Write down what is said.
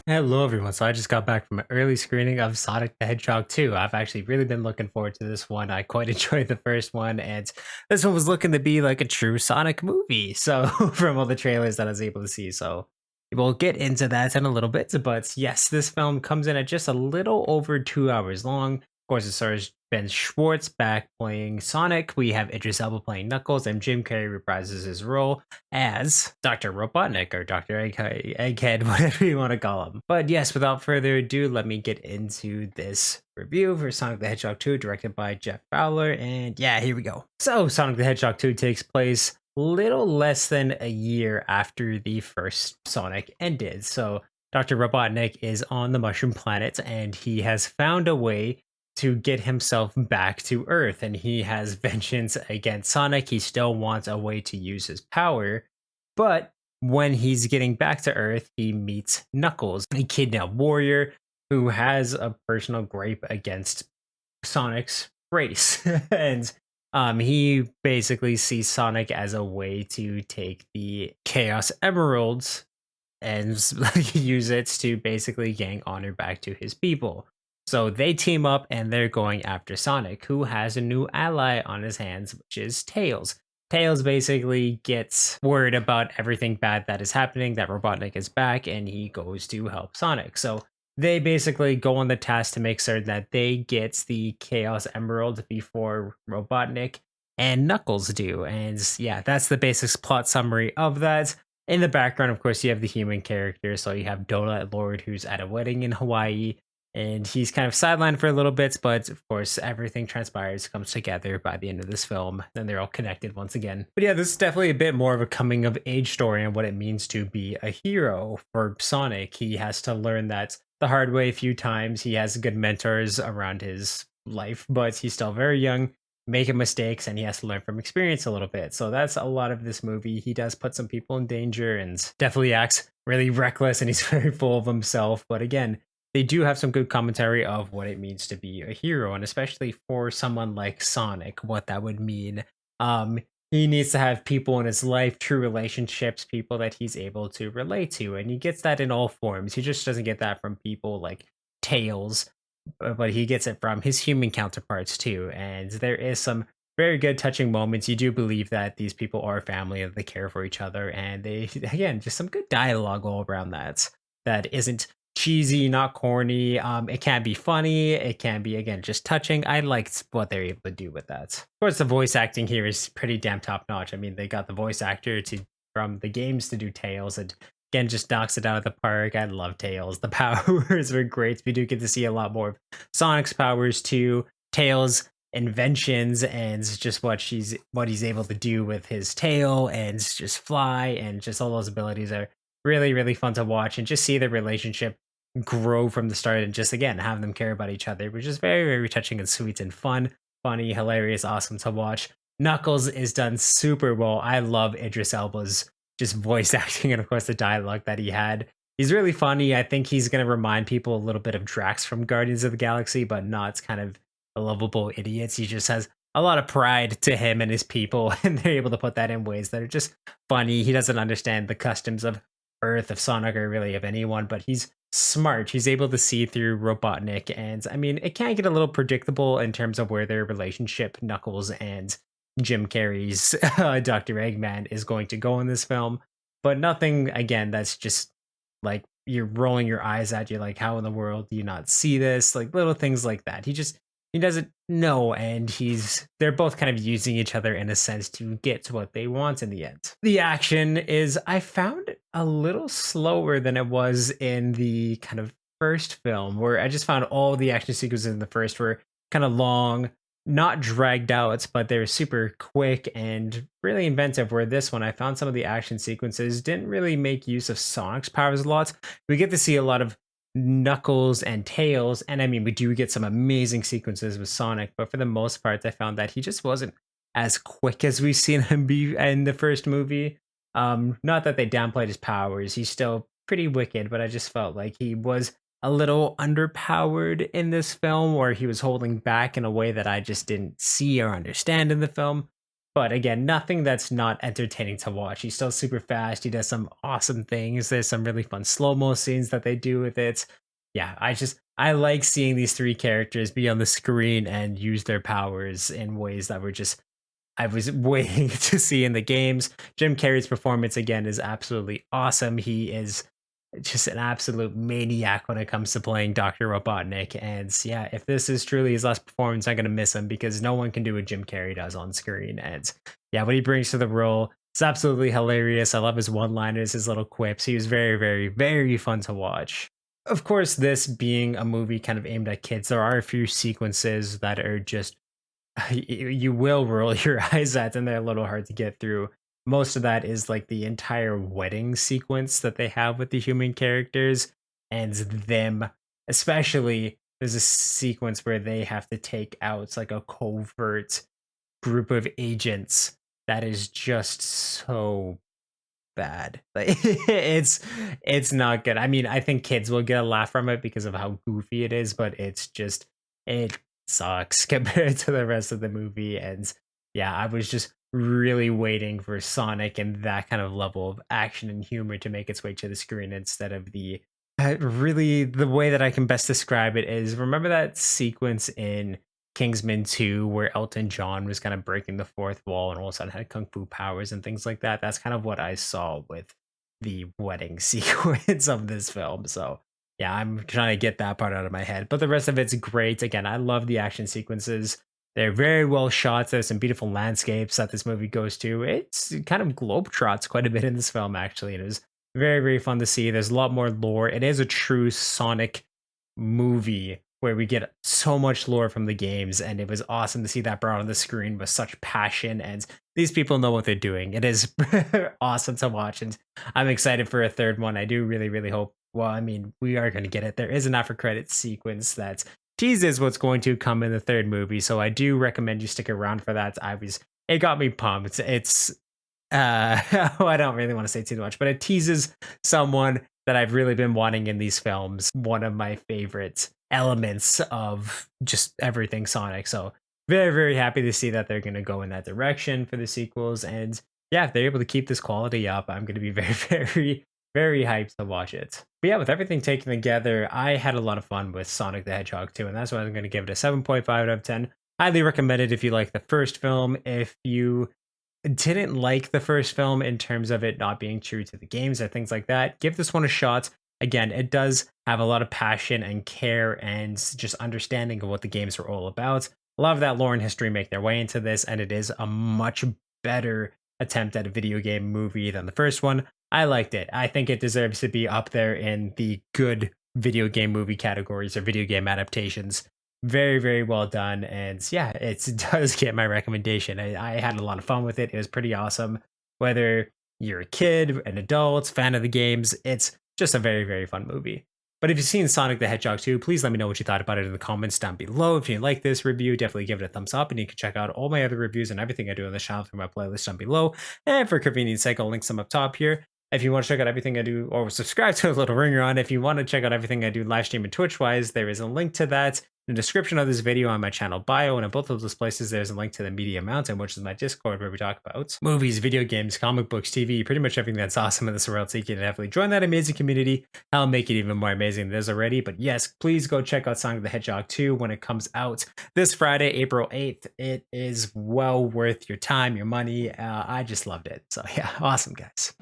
Hello, everyone. So I just got back from an early screening of Sonic the Hedgehog 2. I've actually really been looking forward to this one. I quite enjoyed the first one, and this one was looking to be like a true Sonic movie. So, from all the trailers that I was able to see. So, we'll get into that in a little bit. But yes, this film comes in at just a little over 2 hours long. Of course, it stars Ben Schwartz back playing Sonic. We have Idris Elba playing Knuckles, and Jim Carrey reprises his role as Dr. Robotnik or Dr. Egghead, whatever you want to call him. But yes, without further ado, let me get into this review for Sonic the Hedgehog 2, directed by Jeff Fowler. And yeah, here we go. So, Sonic the Hedgehog 2 takes place little less than a year after the first Sonic ended. So, Dr. Robotnik is on the Mushroom Planet and he has found a way to get himself back to Earth, and he has vengeance against Sonic. He still wants a way to use his power, but when he's getting back to Earth, he meets Knuckles, a kidnapped warrior who has a personal gripe against Sonic's race. And he basically sees Sonic as a way to take the Chaos Emeralds and use it to basically gain honor back to his people. So they team up and they're going after Sonic, who has a new ally on his hands, which is Tails. Tails basically gets word about everything bad that is happening, that Robotnik is back, and he goes to help Sonic. So they basically go on the task to make certain that they get the Chaos Emerald before Robotnik and Knuckles do. And yeah, that's the basic plot summary of that. In the background, of course, you have the human characters. So you have Donut Lord, who's at a wedding in Hawaii, and he's kind of sidelined for a little bit, but of course, everything transpires, comes together by the end of this film, and they're all connected once again. But yeah, this is definitely a bit more of a coming of age story and what it means to be a hero for Sonic. He has to learn that the hard way a few times. He has good mentors around his life, but he's still very young, making mistakes, and he has to learn from experience a little bit. So that's a lot of this movie. He does put some people in danger and definitely acts really reckless, and he's very full of himself. But again, they do have some good commentary of what it means to be a hero, and especially for someone like Sonic, what that would mean. He needs to have people in his life, true relationships, people that he's able to relate to, and he gets that in all forms. He just doesn't get that from people like Tails, but he gets it from his human counterparts too. And there is some very good touching moments. You do believe that these people are family and they care for each other, and they again just some good dialogue all around that isn't cheesy, not corny. It can be funny. It can be, again, just touching. I liked what they're able to do with that. Of course, the voice acting here is pretty damn top notch. I mean, they got the voice actor to from the games to do Tails, and again, just knocks it out of the park. I love Tails. The powers are great. We do get to see a lot more of Sonic's powers too. Tails' inventions and just what he's able to do with his tail and just fly, and just all those abilities are really, really fun to watch, and just see the relationship grow from the start, and just again have them care about each other, which is very, very touching and sweet and fun, funny, hilarious, awesome to watch. Knuckles is done super well. I love Idris Elba's just voice acting, and of course the dialogue that he had. He's really funny. I think he's going to remind people a little bit of Drax from Guardians of the Galaxy, but not kind of a lovable idiots. He just has a lot of pride to him and his people, and they're able to put that in ways that are just funny. He doesn't understand the customs of Earth, of Sonic, or really of anyone, but he's smart. He's able to see through Robotnik, and I mean, it can get a little predictable in terms of where their relationship, Knuckles and Jim Carrey's Dr. Eggman, is going to go in this film, but nothing, again, that's just like you're rolling your eyes at. You like, how in the world do you not see this? Like little things like that. He doesn't know, and they're both kind of using each other in a sense to get to what they want in the end. The action is, I found, a little slower than it was in the kind of first film, where I just found all the action sequences in the first were kind of long, not dragged out, but they were super quick and really inventive. Where this one, I found some of the action sequences didn't really make use of Sonic's powers a lot. We get to see a lot of Knuckles and Tails, and I mean, we do get some amazing sequences with Sonic, but for the most part, I found that he just wasn't as quick as we've seen him be in the first movie. Not that they downplayed his powers, he's still pretty wicked, but I just felt like he was a little underpowered in this film, or he was holding back in a way that I just didn't see or understand in the film. But again, nothing that's not entertaining to watch. He's still super fast. He does some awesome things. There's some really fun slow-mo scenes that they do with it. Yeah, I like seeing these three characters be on the screen and use their powers in ways that were just I was waiting to see in the games. Jim Carrey's performance again is absolutely awesome. He is just an absolute maniac when it comes to playing Dr. Robotnik. And yeah, if this is truly his last performance, I'm gonna miss him because no one can do what Jim Carrey does on screen. And yeah, what he brings to the role is absolutely hilarious. I love his one-liners, his little quips. He was very, very, very fun to watch. Of course, this being a movie kind of aimed at kids, there are a few sequences that are just you will roll your eyes at, and they're a little hard to get through. Most of that is like the entire wedding sequence that they have with the human characters and them, especially there's a sequence where they have to take out like a covert group of agents that is just so bad. Like it's not good. I mean, I think kids will get a laugh from it because of how goofy it is, but it sucks compared to the rest of the movie. And yeah, I was just really waiting for Sonic and that kind of level of action and humor to make its way to the screen instead of the really the way that I can best describe it is remember that sequence in Kingsman 2 where Elton John was kind of breaking the fourth wall and all of a sudden had kung fu powers and things like that. That's kind of what I saw with the wedding sequence of this film. So yeah, I'm trying to get that part out of my head. But the rest of it's great. Again, I love the action sequences. They're very well shot. There's some beautiful landscapes that this movie goes to. It's kind of globetrots quite a bit in this film, actually. It is very, very fun to see. There's a lot more lore. It is a true Sonic movie where we get so much lore from the games, and it was awesome to see that brought on the screen with such passion. And these people know what they're doing. It is awesome to watch, and I'm excited for a third one. I do really, really hope. Well, I mean, we are going to get it. There is an after credit sequence that teases what's going to come in the third movie, so I do recommend you stick around for that. It got me pumped. It's I don't really want to say too much, but it teases someone that I've really been wanting in these films. One of my favorite elements of just everything Sonic. So very, very happy to see that they're going to go in that direction for the sequels. And yeah, if they're able to keep this quality up, I'm going to be very, very, very hyped to watch it. But yeah, with everything taken together, I had a lot of fun with Sonic the Hedgehog 2, and that's why I'm going to give it a 7.5 out of 10. Highly recommend it if you like the first film. If you didn't like the first film in terms of it not being true to the games or things like that, give this one a shot. Again, it does have a lot of passion and care and just understanding of what the games are all about. A lot of that lore and history make their way into this, and it is a much better attempt at a video game movie than the first one. I liked it. I think it deserves to be up there in the good video game movie categories or video game adaptations. Very, very well done. And yeah, it does get my recommendation. I had a lot of fun with it. It was pretty awesome. Whether you're a kid, an adult, fan of the games, it's just a very, very fun movie. But if you've seen Sonic the Hedgehog 2, please let me know what you thought about it in the comments down below. If you like this review, definitely give it a thumbs up, and you can check out all my other reviews and everything I do on the channel through my playlist down below. And for convenience sake, I'll link some up top here. If you want to check out everything I do, or subscribe to a little ringer on, if you want to check out everything I do live stream and Twitch wise, there is a link to that in the description of this video on my channel bio, and in both of those places there's a link to the Media Mountain, which is my Discord where we talk about movies, video games, comic books, TV, pretty much everything that's awesome in this world. So you can definitely join that amazing community. I'll make it even more amazing than it is already. But yes, please go check out Sonic the Hedgehog 2 when it comes out this Friday, April 8th. It is well worth your time, your money. I just loved it. So yeah, awesome guys.